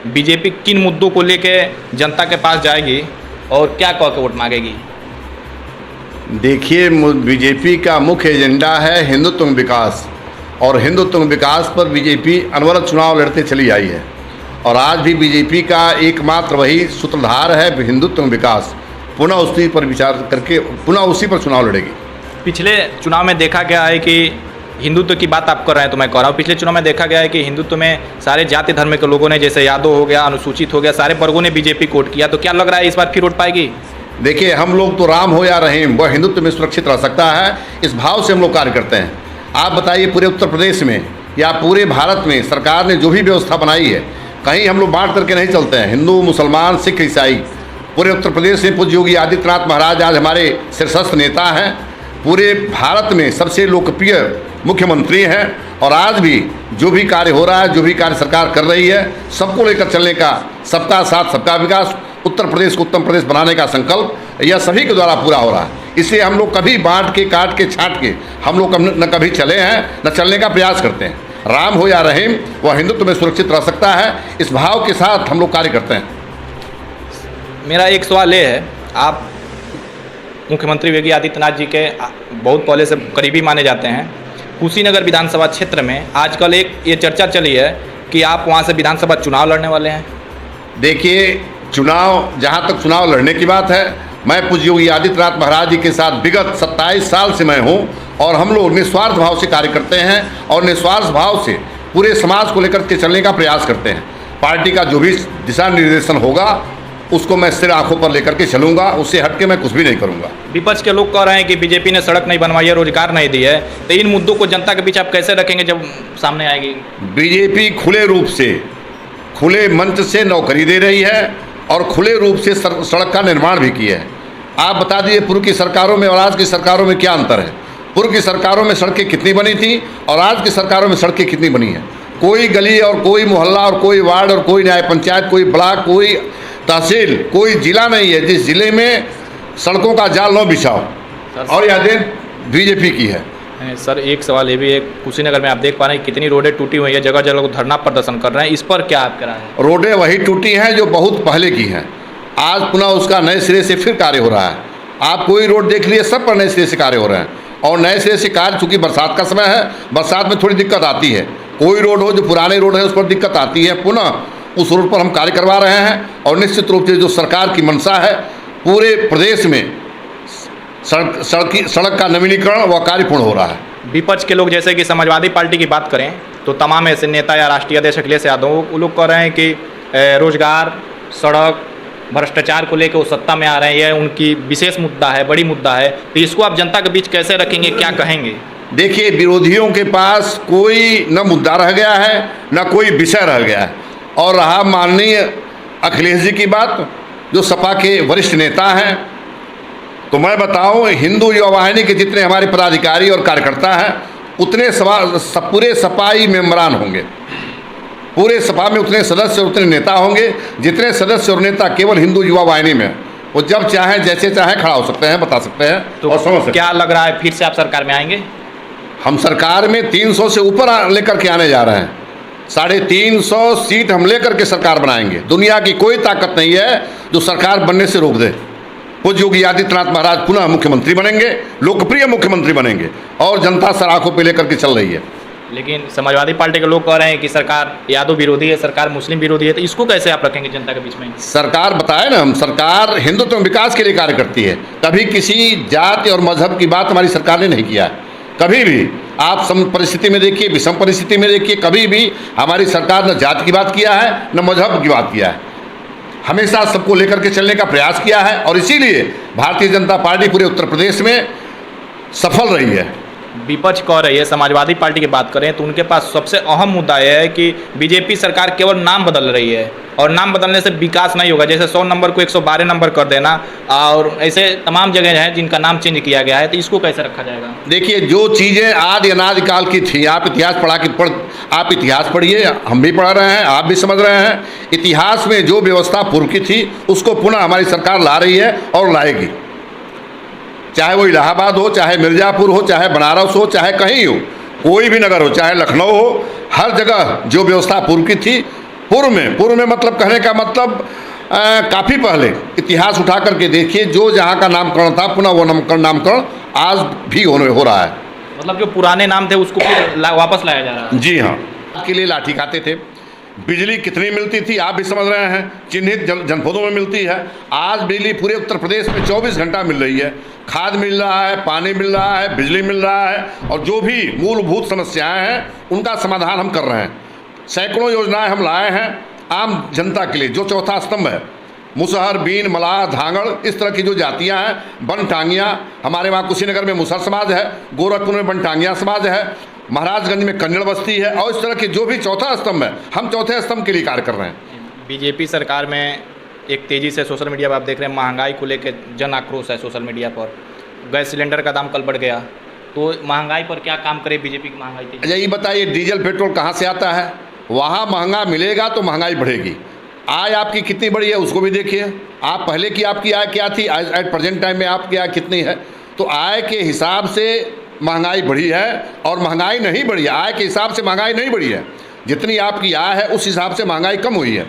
BJP किन मुद्दों को लेके जनता के पास जाएगी और क्या कह के वोट मांगेगी? देखिए, बीजेपी का मुख्य एजेंडा है हिंदुत्व विकास, और हिंदुत्व विकास पर बीजेपी अनवरत चुनाव लड़ते चली आई है। और आज भी बीजेपी का एकमात्र वही सूत्रधार है हिंदुत्व विकास। पुनः उसी पर विचार करके पुनः उसी पर चुनाव लड़ेगी। पिछले चुनाव में देखा गया है कि हिंदुत्व की बात आप कर रहे हैं तो मैं कह रहा हूँ, पिछले चुनाव में देखा गया है कि हिंदुत्व में सारे जाति धर्म के लोगों ने, जैसे यादव हो गया, अनुसूचित हो गया, सारे वर्गों ने बीजेपी को वोट किया। तो क्या लग रहा है इस बार फिर वोट पाएगी? देखिए, हम लोग तो राम हो या रहीम, वह हिंदुत्व में सुरक्षित रह सकता है, इस भाव से हम लोग कार्य करते हैं। आप बताइए, पूरे उत्तर प्रदेश में या पूरे भारत में सरकार ने जो भी व्यवस्था बनाई है, कहीं हम लोग बांट करके नहीं चलते हैं। हिंदू, मुसलमान, सिख, ईसाई, पूरे उत्तर प्रदेश में पूज्य योगी आदित्यनाथ महाराज आज हमारे शीर्षस्थ नेता हैं। पूरे भारत में सबसे लोकप्रिय मुख्यमंत्री हैं। और आज भी जो भी कार्य हो रहा है, जो भी कार्य सरकार कर रही है, सबको लेकर चलने का, सबका साथ सबका विकास, उत्तर प्रदेश को उत्तम प्रदेश बनाने का संकल्प यह सभी के द्वारा पूरा हो रहा है। इसलिए हम लोग कभी बांट के, काट के, छांट के हम लोग न कभी चले हैं, न चलने का प्रयास करते हैं। राम हो या रहीम, वह हिंदुत्व में सुरक्षित रह सकता है, इस भाव के साथ हम लोग कार्य करते हैं। मेरा एक सवाल ये है, आप मुख्यमंत्री योगी आदित्यनाथ जी के बहुत पहले से करीबी माने जाते हैं। कुशीनगर विधानसभा क्षेत्र में आजकल एक ये चर्चा चली है कि आप वहाँ से विधानसभा चुनाव लड़ने वाले हैं। देखिए, चुनाव, जहाँ तक चुनाव लड़ने की बात है, मैं पूज्य योगी आदित्यनाथ महाराज जी के साथ विगत 27 साल से मैं हूँ, और हम लोग निस्वार्थ भाव से कार्य करते हैं और निस्वार्थ भाव से पूरे समाज को लेकर के चलने का प्रयास करते हैं। पार्टी का जो भी दिशा निर्देशन होगा उसको मैं सिर आंखों पर लेकर के चलूँगा, उससे हट के मैं कुछ भी नहीं करूँगा। विपक्ष के लोग कह रहे हैं कि बीजेपी ने सड़क नहीं बनवाई है, रोजगार नहीं दी है, तो इन मुद्दों को जनता के बीच आप कैसे रखेंगे जब सामने आएगी? बीजेपी खुले रूप से, खुले मंच से नौकरी दे रही है और खुले रूप से सड़क का निर्माण भी किया है। आप बता दीजिए, पूर्व की सरकारों में और आज की सरकारों में क्या अंतर है? पूर्व की सरकारों में सड़कें कितनी बनी थी और आज की सरकारों में सड़कें कितनी बनी हैं? कोई गली और कोई मोहल्ला और कोई वार्ड और कोई न्याय पंचायत, कोई ब्लॉक, कोई तहसील, कोई जिला नहीं है जिस जिले में सड़कों का जाल न बिछाओ, और यह देन बीजेपी की है। सर, एक सवाल ये भी है, कुशीनगर में आप देख पा रहे हैं कितनी रोडें टूटी हुई है, जगह जगह धरना प्रदर्शन कर रहे हैं, इस पर क्या आपका राय है? रोडें वही टूटी हैं जो बहुत पहले की हैं। आज पुनः उसका नए सिरे से फिर कार्य हो रहा है। आप कोई रोड देख लिए, सब पर नए सिरे से कार्य हो रहे हैं। और नए सिरे से कार्य, चूँकि बरसात का समय है, बरसात में थोड़ी दिक्कत आती है। कोई रोड हो जो पुराने रोड है उस पर दिक्कत आती है, पुनः उस रोड पर हम कार्य करवा रहे हैं। और निश्चित रूप से जो सरकार की मंशा है, पूरे प्रदेश में सड़क का नवीनीकरण व कार्य पूर्ण हो रहा है। विपक्ष के लोग, जैसे कि समाजवादी पार्टी की बात करें तो तमाम ऐसे नेता या राष्ट्रीय अध्यक्ष अखिलेश यादव, वो लोग कह रहे हैं कि रोजगार, सड़क, भ्रष्टाचार को लेकर वो सत्ता में आ रहे हैं, यह उनकी विशेष मुद्दा है, बड़ी मुद्दा है। तो इसको आप जनता के बीच कैसे रखेंगे, क्या कहेंगे? देखिए, विरोधियों के पास कोई न मुद्दा रह गया है, न कोई विषय रह गया है। और रहा माननीय अखिलेश जी की बात, जो सपा के वरिष्ठ नेता हैं, तो मैं बताऊं, हिंदू युवा वाहिनी के जितने हमारे पदाधिकारी और कार्यकर्ता हैं, उतने पूरे सपाई मेंबरान होंगे। पूरे सपा में उतने सदस्य, उतने नेता होंगे जितने सदस्य और नेता केवल हिंदू युवा वाहिनी में। वो जब चाहें, जैसे चाहें खड़ा हो सकते हैं, बता सकते हैं तो और समझ सकते हैं। क्या लग रहा है, फिर से आप सरकार में आएंगे? हम सरकार में 300 से ऊपर लेकर के आने जा रहे हैं। 350 सीट हम लेकर के सरकार बनाएंगे। दुनिया की कोई ताकत नहीं है जो सरकार बनने से रोक दे। पूज्य योगी आदित्यनाथ महाराज पुनः मुख्यमंत्री बनेंगे, लोकप्रिय मुख्यमंत्री बनेंगे, और जनता सर आंखों पे लेकर के चल रही है। लेकिन समाजवादी पार्टी के लोग कह रहे हैं कि सरकार यादव विरोधी है, सरकार मुस्लिम विरोधी है, तो इसको कैसे आप रखेंगे जनता के बीच में? सरकार, बताए ना, हम सरकार हिंदुत्व विकास के लिए कार्य करती है। कभी किसी जाति और मजहब की बात हमारी सरकार ने नहीं किया है, कभी भी। आप सम परिस्थिति में देखिए, विषम परिस्थिति में देखिए, कभी भी हमारी सरकार न जाति की बात किया है, न मजहब की बात किया है। हमेशा सबको लेकर के चलने का प्रयास किया है, और इसीलिए भारतीय जनता पार्टी पूरे उत्तर प्रदेश में सफल रही है। विपक्ष कह रही है, समाजवादी पार्टी की बात करें तो उनके पास सबसे अहम मुद्दा यह है कि बीजेपी सरकार केवल नाम बदल रही है, और नाम बदलने से विकास नहीं होगा। जैसे 100 नंबर को 112 नंबर कर देना, और ऐसे तमाम जगह हैं जिनका नाम चेंज किया गया है, तो इसको कैसे रखा जाएगा? देखिए, जो चीज़ें आदि अनादिकाल की थी, आप इतिहास पढ़िए, हम भी पढ़ रहे हैं, आप भी समझ रहे हैं। इतिहास में जो व्यवस्था पूर्व की थी उसको पुनः हमारी सरकार ला रही है और लाएगी। चाहे वो इलाहाबाद हो, चाहे मिर्ज़ापुर हो, चाहे बनारस हो, चाहे कहीं हो, कोई भी नगर हो, चाहे लखनऊ हो, हर जगह जो व्यवस्था पूर्व की थी पूर्व में मतलब कहने का मतलब काफ़ी पहले इतिहास उठा करके देखिए, जो जहाँ का नामकरण था पुनः वो नामकरण आज भी हो रहा है। मतलब जो पुराने नाम थे उसको फिर वापस लाया जा रहा है। जी हाँ, के लिए लाठी खाते थे। बिजली कितनी मिलती थी आप भी समझ रहे हैं, चिन्हित जनपदों में मिलती है। आज बिजली पूरे उत्तर प्रदेश में 24 घंटा मिल रही है। खाद मिल रहा है, पानी मिल रहा है, बिजली मिल रहा है, और जो भी मूलभूत समस्याएं हैं उनका समाधान हम कर रहे हैं। सैकड़ों योजनाएं हम लाए हैं आम जनता के लिए। जो चौथा स्तंभ है, मुसहर, बीन, मलाह, धांगड़, इस तरह की जो जातियां हैं, बनटांगियाँ, हमारे वहाँ कुशीनगर में मुसहर समाज है, गोरखपुर में बनटांगियाँ समाज है, महाराजगंज में कन्नड़ बस्ती है, और इस तरह के जो भी चौथा स्तंभ है, हम चौथे स्तंभ के लिए कार्य कर रहे हैं। बीजेपी सरकार में एक तेज़ी से सोशल मीडिया पर आप देख रहे हैं महंगाई को लेकर जन आक्रोश है सोशल मीडिया पर। गैस सिलेंडर का दाम कल बढ़ गया, तो महंगाई पर क्या काम करे बीजेपी की महंगाई तेजी? अच्छा ये बताइए, डीजल पेट्रोल कहाँ से आता है? वहाँ महंगा मिलेगा तो महंगाई बढ़ेगी। आय आपकी कितनी बढ़ी है उसको भी देखिए। आप पहले की आपकी आय क्या थी, एट प्रेजेंट टाइम में आपकी आय कितनी है? तो आय के हिसाब से महंगाई बढ़ी है, और महंगाई नहीं बढ़ी है, आय के हिसाब से महंगाई नहीं बढ़ी है। जितनी आपकी आय है उस हिसाब से महंगाई कम हुई है।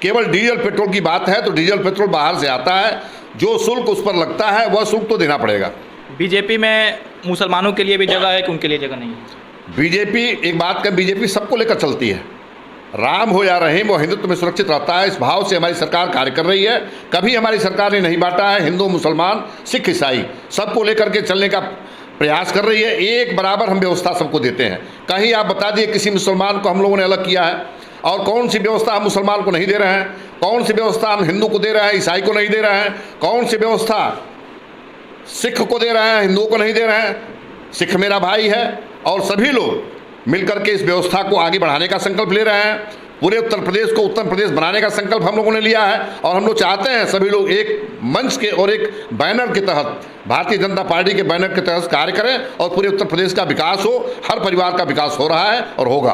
केवल डीजल पेट्रोल की बात है तो डीजल पेट्रोल बाहर से आता है, जो शुल्क उस पर लगता है वह शुल्क तो देना पड़ेगा। बीजेपी में मुसलमानों के लिए भी जगह है कि उनके लिए जगह नहीं है? बीजेपी, एक बात का, बीजेपी सबको लेकर चलती है। राम हो या रहीम, वो हिंदुत्व में सुरक्षित रहता है, इस भाव से हमारी सरकार कार्य कर रही है। कभी हमारी सरकार ने नहीं बांटा है। हिंदू, मुसलमान, सिख, ईसाई सबको लेकर के चलने का प्रयास कर रही है। एक बराबर हम व्यवस्था सबको देते हैं। कहीं आप बता दिए किसी मुसलमान को हम लोगों ने अलग किया है? और कौन सी व्यवस्था हम मुसलमान को नहीं दे रहे हैं? कौन सी व्यवस्था हम हिंदू को दे रहे हैं, ईसाई को नहीं दे रहे हैं? कौन सी व्यवस्था सिख को दे रहे हैं, हिंदुओं को नहीं दे रहे हैं? सिख मेरा भाई है, और सभी लोग मिलकर के इस व्यवस्था को आगे बढ़ाने का संकल्प ले रहे हैं। पूरे उत्तर प्रदेश को उत्तम प्रदेश बनाने का संकल्प हम लोगों ने लिया है, और हम लोग चाहते हैं सभी लोग एक मंच के और एक बैनर के तहत, भारतीय जनता पार्टी के बैनर के तहत कार्य करें, और पूरे उत्तर प्रदेश का विकास हो। हर परिवार का विकास हो रहा है और होगा।